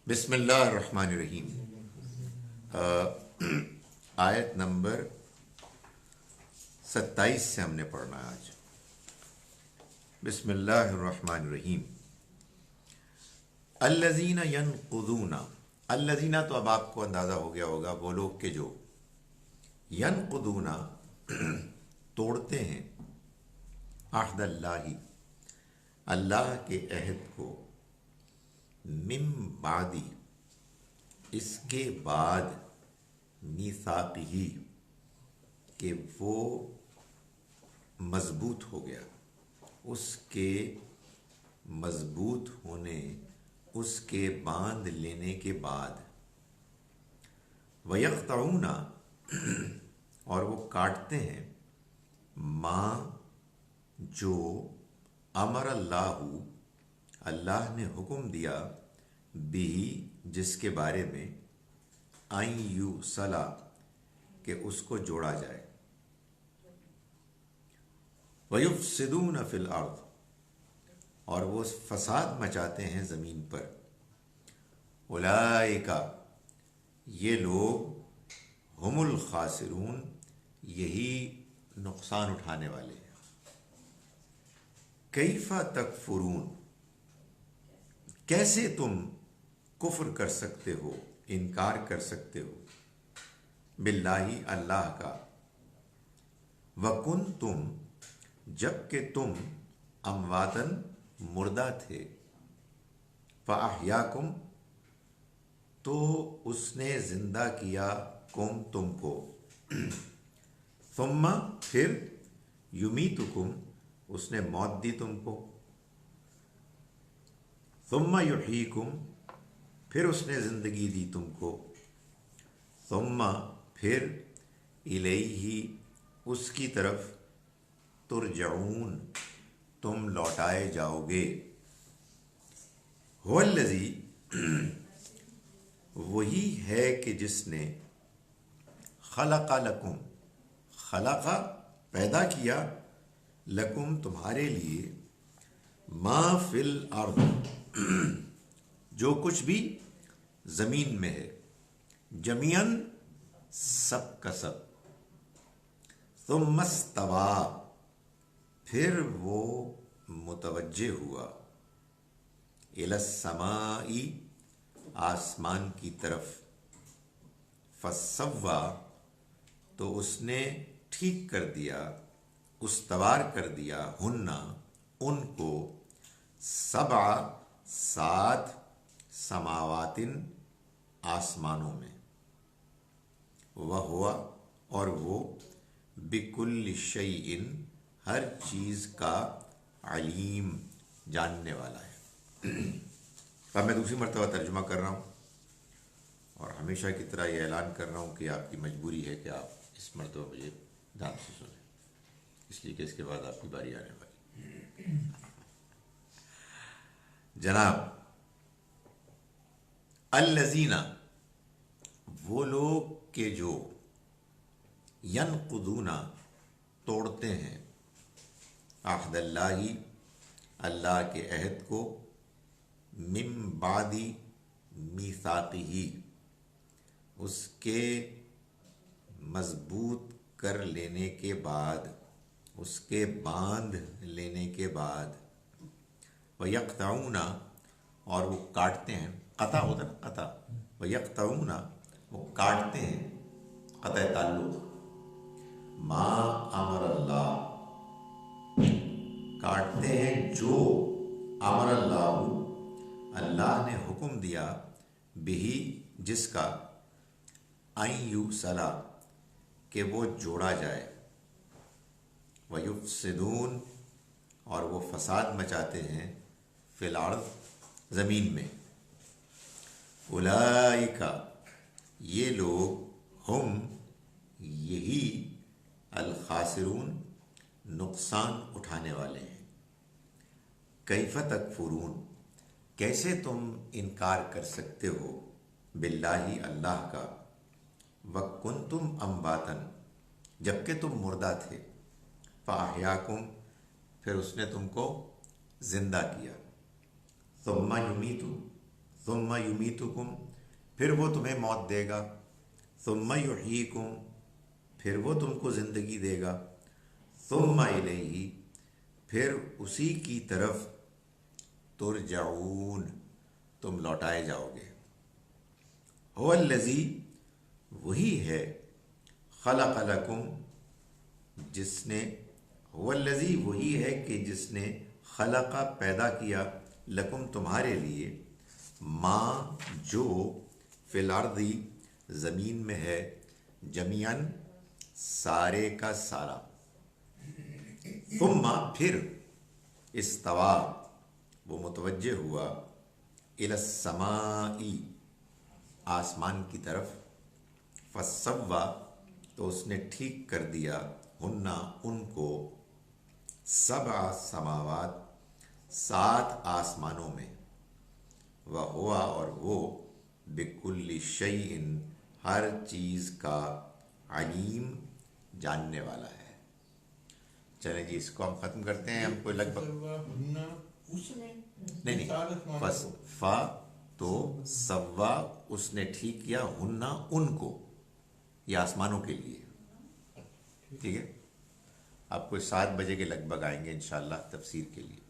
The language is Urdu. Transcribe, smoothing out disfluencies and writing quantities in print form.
بسم اللہ الرحمن الرحیم۔ آیت نمبر 27 سے ہم نے پڑھنا ہے آج۔ بسم اللہ الرحمن الرحیم۔ الذین ینقضون، الذین تو اب آپ کو اندازہ ہو گیا ہوگا وہ لوگ کہ جو ینقضون توڑتے ہیں عہد اللہ، اللہ کے عہد کو، من بعدی اس کے بعد، میثاقہ کہ وہ مضبوط ہو گیا، اس کے مضبوط ہونے، اس کے باندھ لینے کے بعد، وَيَقْطَعُونَ اور وہ کاٹتے ہیں، ما جو امر اللہ، اللہ نے حکم دیا، بھی جس کے بارے میں، ان یوصلا کہ اس کو جوڑا جائے، وَيُفْسِدُونَ فِي الْأَرْضِ اور وہ فساد مچاتے ہیں زمین پر، اولئک یہ لوگ، ہم الخاسرون یہی نقصان اٹھانے والے ہیں۔ کیف تکفرون کیسے تم کفر کر سکتے ہو، انکار کر سکتے ہو، باللہ اللہ کا، وکنتم جب کہ تم امواتن مردہ تھے، فاحیاکم تو اس نے زندہ کیا، کم تم کو، ثم پھر، یمیتکم اس نے موت دی تم کو، ثم یحییکم پھر اس نے زندگی دی تم کو، ثم پھر، الیہ اس کی طرف، ترجعون تم لوٹائے جاؤ گے۔ هو الذی وہی ہے کہ جس نے، خلق لکم خلق پیدا کیا، لکم تمہارے لیے، ما فی الارض جو کچھ بھی زمین میں ہے، جمیعاً سب کا سب، ثم استوی پھر وہ متوجہ ہوا، الی السماء آسمان کی طرف، فسوی تو اس نے ٹھیک کر دیا، استوار کر دیا، ہن ان کو، سبع سات، سماواتن آسمانوں میں، وہو اور وہ، بکل شیء ہر چیز کا، علیم جاننے والا ہے۔ اب میں دوسری مرتبہ ترجمہ کر رہا ہوں، اور ہمیشہ کی طرح یہ اعلان کر رہا ہوں کہ آپ کی مجبوری ہے کہ آپ اس مرتبہ مجھے دھیان سے سنیں، اس لیے کہ اس کے بعد آپ کی باری آنے والی۔ جناب، الذین وہ لوگ کہ جو، ینقضون توڑتے ہیں، عہد اللہ اللہ کے عہد کو، من بعد میثاقہ اس کے مضبوط کر لینے کے بعد، اس کے باندھ لینے کے بعد، وَيَقْطَعُونَ اور وہ کاٹتے ہیں، قطع ہوتا ہے قطع، وَيَقْطَعُونَ وہ کاٹتے ہیں، قطع تعلق، ما امر اللہ کاٹتے ہیں جو، امر اللہ اللہ نے حکم دیا، بہی جس کا، ان یوصلا کہ وہ جوڑا جائے، وَيُفْسِدُونَ اور وہ فساد مچاتے ہیں، فی الارض زمین میں، اولئک یہ لوگ، ہم یہی، الخاسرون نقصان اٹھانے والے ہیں۔ کیف تکفرون کیسے تم انکار کر سکتے ہو، باللہ اللہ کا، وکنتم امواتن جبکہ تم مردہ تھے، فاحیاکم پھر اس نے تم کو زندہ کیا، ثم یمیت ثم یمیتکم، پھر وہ تمہیں موت دے گا، ثم یحییکم، پھر وہ تم کو زندگی دے گا، ثم الیہ، پھر اسی کی طرف ترجعون، تم لوٹائے جاؤ گے۔ هو الذی، وہی ہے، خلق لکم، جس نے، هو الذی، وہی ہے کہ جس نے، خلق، پیدا کیا، لکم، تمہارے لیے، ما، جو، فی الارض، زمین میں ہے، جمیعاً، سارے کا سارا، ثم، پھر، استوا، وہ متوجہ ہوا، الی السماء، آسمان کی طرف، فسوا، تو اس نے ٹھیک کر دیا، ہننا، ان کو، سبع سماوات، 7 آسمانوں میں، وہوا، اور وہ، بکل شیء، ہر چیز کا، علیم، جاننے والا ہے۔ چلیں جی اس کو ہم ختم کرتے ہیں، ہم کو لگ بھگ اس میں نہیں بس فا، تو سوا، اس نے ٹھیک کیا، ہننا، ان کو، یہ آسمانوں کے لیے، ٹھیک ہے۔ آپ کو 7 بجے کے لگ بھگ آئیں گے انشاءاللہ تفسیر کے لیے۔